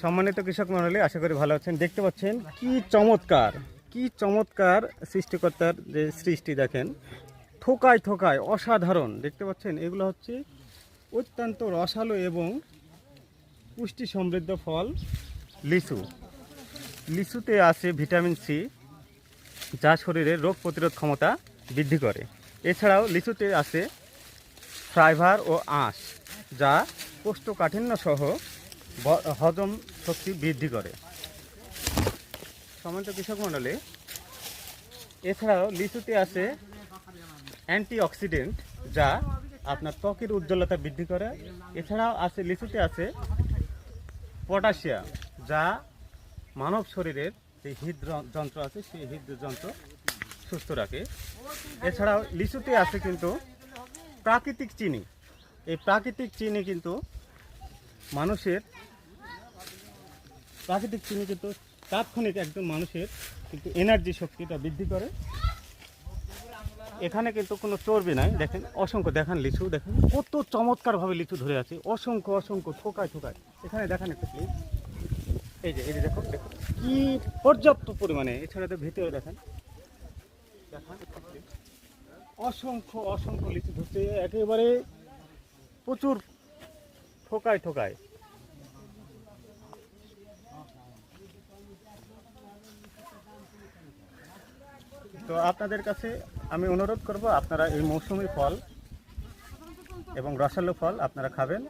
সম্মানিত কৃষক মণ্ডলী, আশা করি ভালো আছেন। দেখতে পাচ্ছেন কি চমৎকার সৃষ্টিকর্তার যে সৃষ্টি দেখেন, থোকায় থোকায় অসাধারণ। দেখতে পাচ্ছেন এগুলো হচ্ছে অত্যন্ত রসালো এবং পুষ্টি সমৃদ্ধ ফল লিচু। লিচুতে আছে ভিটামিন সি, যা শরীরের রোগ প্রতিরোধ ক্ষমতা বৃদ্ধি করে। এছাড়াও লিচুতে আছে ফাইবার ও আঁশ, যা কোষ্ঠকাঠিন্য সহ হজম শক্তি বৃদ্ধি করে। সম্মানিত কৃষক মণ্ডলী, এছাড়াও লিচুতে আছে অ্যান্টিঅক্সিডেন্ট, যা আপনার ত্বকের উজ্জ্বলতা বৃদ্ধি করে। এছাড়াও আছে লিচুতে আছে পটাশিয়াম, যা মানব শরীরের যে হৃদযন্ত্র আছে সেই হৃদযন্ত্র সুস্থ রাখে। এছাড়াও লিচুতে আছে কিন্তু প্রাকৃতিক চিনি। এই প্রাকৃতিক চিনি কিন্তু তাৎক্ষণিক একজন মানুষের কিন্তু এনার্জি শক্তিটা বৃদ্ধি করে। এখানে কিন্তু কোনো চর্বি নাই। দেখেন অসংখ্য, দেখান লিচু, দেখেন কত চমৎকারভাবে লিচু ধরে আছে, অসংখ্য থোকায় থোকায়। এখানে দেখান একটু প্লিজ। এই যে দেখুন কি পর্যাপ্ত পরিমাণে। এছাড়া তো ভিতরে দেখান অসংখ্য লিচু ধরছে, একেবারে প্রচুর থোকায় থোকায়। তো আপনাদের কাছে আমি অনুরোধ করব, আপনারা এই মৌসুমী ফল এবং রসালো ফল আপনারা খাবেন।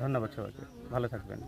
ধন্যবাদ সবাইকে, ভালো থাকবেন।